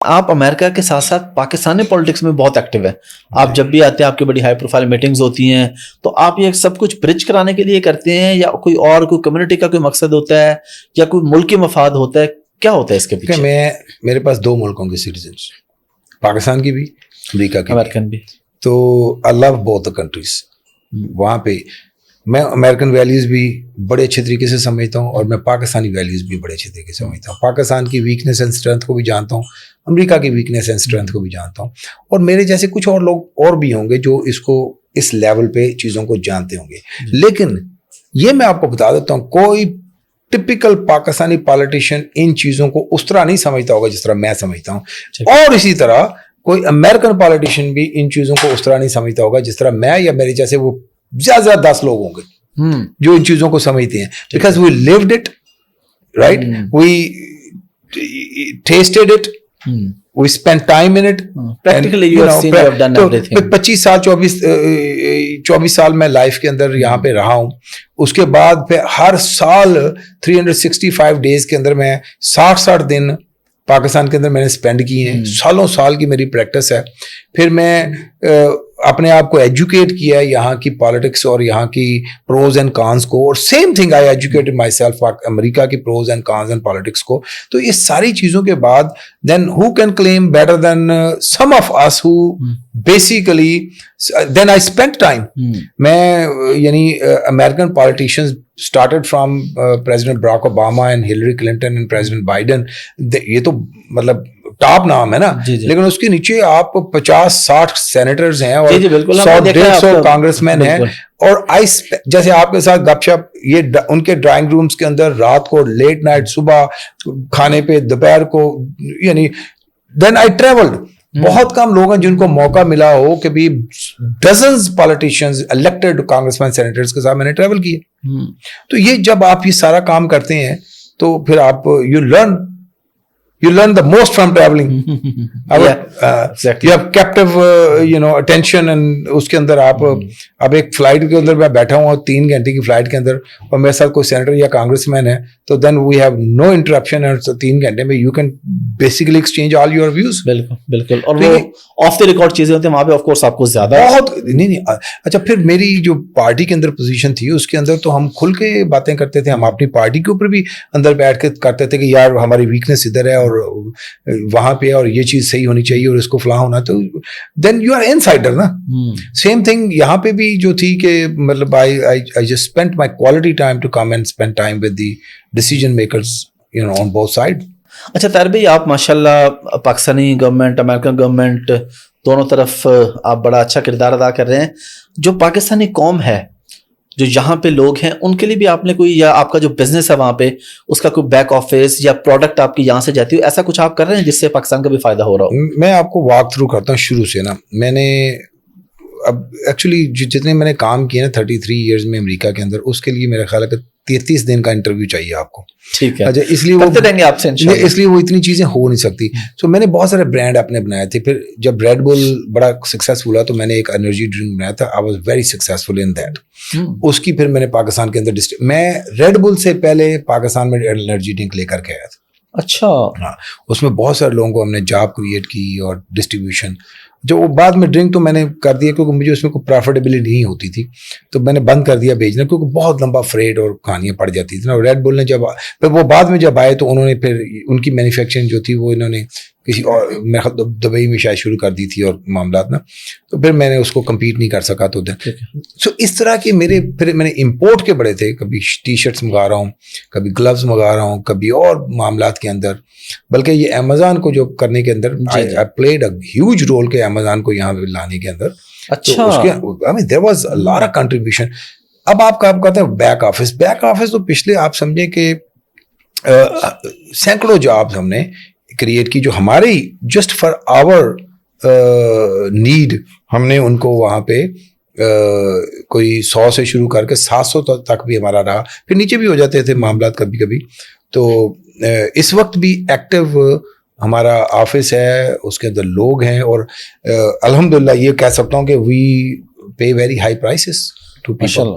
آپ امریکہ کے ساتھ ساتھ پاکستانی پولیٹکس میں بہت ایکٹیو ہیں. آپ جب بھی آتے ہیں آپ کی بڑی ہائی پروفائل میٹنگز ہوتی ہیں, تو آپ یہ سب کچھ برج کرانے کے لیے کرتے ہیں یا کوئی کمیونٹی کا کوئی مقصد ہوتا ہے یا کوئی ملکی مفاد ہوتا ہے, کیا ہوتا ہے اس کے پیچھے؟ میرے پاس 2 ملکوں کے سٹیزنس, پاکستان کی بھی, امریکہ کی, امریکن بھی. تو آئی لو بوتھ دی کنٹریز. وہاں پہ میں امریکن ویلیوز بھی بڑے اچھے طریقے سے سمجھتا ہوں اور میں پاکستانی ویلیوز بھی بڑے اچھے طریقے سے سمجھتا ہوں. پاکستان کی ویکنیس اینڈ اسٹرینتھ کو بھی جانتا ہوں, امریکہ کی ویکنیس اینڈ اسٹرینتھ کو بھی جانتا ہوں, اور میرے جیسے کچھ اور لوگ اور بھی ہوں گے جو اس لیول پہ چیزوں کو جانتے ہوں گے. لیکن یہ میں آپ کو بتا دیتا ہوں, کوئی ٹپیکل پاکستانی پالیٹیشین ان چیزوں کو اس طرح نہیں سمجھتا ہوگا جس طرح میں سمجھتا ہوں, اور اسی طرح کوئی امریکن پالیٹیشین بھی ان چیزوں کو اس طرح نہیں سمجھتا ہوگا جس طرح میں یا میرے جیسے وہ زیادہ زیادہ 10 لوگ ہوں گے جو ان چیزوں کو سمجھتے ہیں. Because we loved it, right, we tested it, we spent time in it. Practically you have seen, you have done everything. 25 سال 24 سال میں لائف کے اندر یہاں پہ رہا ہوں. اس کے بعد پھر ہر سال 365 ڈیز کے اندر میں 60 دن پاکستان کے اندر میں نے اسپینڈ کیے ہیں. سالوں سال کی میری پریکٹس ہے. پھر میں اپنے آپ کو ایجوکیٹ کیا یہاں کی پالیٹکس اور یہاں کی پروز اینڈ کانس کو, اور same thing I educated myself America کی pros and cons and politics کو. تو یہ ساری چیزوں کے بعد then who can claim better than some of us who basically then I spend time. میں یعنی American politicians started from President Barack Obama and Hillary Clinton and President Biden. یہ تو مطلب ٹاپ نام ہے نا, لیکن اس کے نیچے آپ 50-60 سینیٹرز ہیں اور 100-150 کانگریس مین ہیں. اور جیسے آپ کے ساتھ گپ شپ, یہ ان کے ڈرائنگ رومز کے اندر رات کو, لیٹ نائٹ, صبح کھانے پہ, دوپہر کو, یعنی دین آئی ٹریولڈ. بہت کم لوگ ہیں جن کو موقع ملا ہو کہ بھی ڈزنز پالیٹیشینز الیکٹڈ کانگریس مین سینیٹرز کے ساتھ میں نے ٹریول کیے. تو یہ جب آپ یہ سارا کام کرتے ہیں تو پھر آپ you learn the most from traveling. You have captive attention, and اس کے اندر آپ اب ایک فلائٹ کے اندر میں بیٹھا ہوں 3 گھنٹے کی فلائٹ کے اندر, اور میرے ساتھ کوئی سینیٹر یا کانگریس مین ہے, تو دین وی ہیو نو انٹرپشن, اور 3 گھنٹے میں you can basically exchange all your views. بالکل. اور وہ آف دی ریکارڈ چیزیں ہوتی ہیں وہاں پہ, آف کورس آپ کو زیادہ بہت نہیں. اچھا, پھر میری جو پارٹی کے اندر پوزیشن تھی اس کے اندر تو ہم کھل کے باتیں کرتے تھے. ہم اپنی پارٹی کے اوپر بھی اندر بیٹھ کے کرتے تھے کہ یار ہماری ویکنیس ادھر ہے اور وہاں پہ, اور یہ چیز صحیح ہونی چاہیے اور اس کو فلاں ہونا. تو دین یو آر انسائڈر نا. سیم تھنگ یہاں پہ بھی جو تھی کہ مطلب I just spent my quality time to come and spend time with the decision makers on both sides. اچھا طاہر بھائی, آپ ماشاءاللہ پاکستانی گورنمنٹ, امریکن گورنمنٹ, دونوں طرف آپ بڑا اچھا کردار ادا کر رہے ہیں. جو پاکستانی قوم ہے, جو یہاں پہ لوگ ہیں, ان کے لیے بھی آپ نے کوئی, یا آپ کا جو بزنس ہے وہاں پہ اس کا کوئی بیک آفس یا پروڈکٹ آپ کی یہاں سے جاتی ہو, ایسا کچھ آپ کر رہے ہیں جس سے پاکستان کا بھی فائدہ ہو رہا ہو؟ میں آپ کو واک تھرو کرتا ہوں شروع سے نا. میں نے اب ایکچولی جتنے میں نے کام کیے نا 33 ایئرز میں امریکہ کے اندر, اس کے لیے میرا خیال ہے کہ 33 دن کا انٹرویو چاہیے آپ کو. ٹھیک ہے, اچھا, اس لیے وہ اتنی چیزیں ہو نہیں سکتی. سو میں نے بہت سارے برانڈ اپنے بنائے تھے. پھر جب ریڈ بل بڑا سکسیزفل ہوا تو میں نے ایک انرجی ڈرنک بنایا تھا. I was very successful in that. اس کی پھر میں نے پاکستان کے اندر میں ریڈ بل سے پہلے پاکستان میں انرجی ڈرنک لے کر کے آیا تھا. اچھا. ہاں, اس میں بہت سارے لوگوں کو ہم نے جاب کریٹ کی اور ڈسٹریبیوشن. جو وہ بعد میں ڈرنک تو میں نے کر دیا کیونکہ مجھے اس میں کوئی پروفیٹیبلٹی نہیں ہوتی تھی, تو میں نے بند کر دیا بیچنا کیونکہ بہت لمبا فریٹ اور کہانیاں پڑ جاتی تھیں. اور ریڈ بل نے جب پھر وہ بعد میں جب آئے تو انہوں نے پھر ان کی مینوفیکچرنگ جو تھی وہ انہوں نے کسی اور دبئی میں شاید شروع کر دی تھی اور معاملات نا, تو پھر میں نے اس کو کمپیٹ نہیں کر سکا. تو سو اس طرح کے میرے پھر میں نے امپورٹ کے بڑے تھے, کبھی ٹی شرٹس منگا رہا ہوں, کبھی گلوز منگا رہا ہوں, کبھی اور معاملات کے اندر. بلکہ یہ امیزون کو جو کرنے کے اندر I played a huge role کہ امیزون کو یہاں لانے کے اندر. اچھا, I mean there was a lot of contribution. اب آپ کا کہتے ہیں بیک آفس. بیک آفس تو پچھلے آپ سمجھیں کہ سینکڑوں جابس ہم نے کریٹ کی جو ہمارے جسٹ فار آور نیڈ ہم نے ان کو وہاں پہ کوئی 100 سے شروع کر کے 700 تک بھی ہمارا رہا. پھر نیچے بھی ہو جاتے تھے معاملات کبھی کبھی. تو اس وقت بھی ایکٹیو ہمارا آفس ہے, اس کے اندر لوگ ہیں, اور الحمدللہ یہ کہہ سکتا ہوں کہ we pay very high prices to people.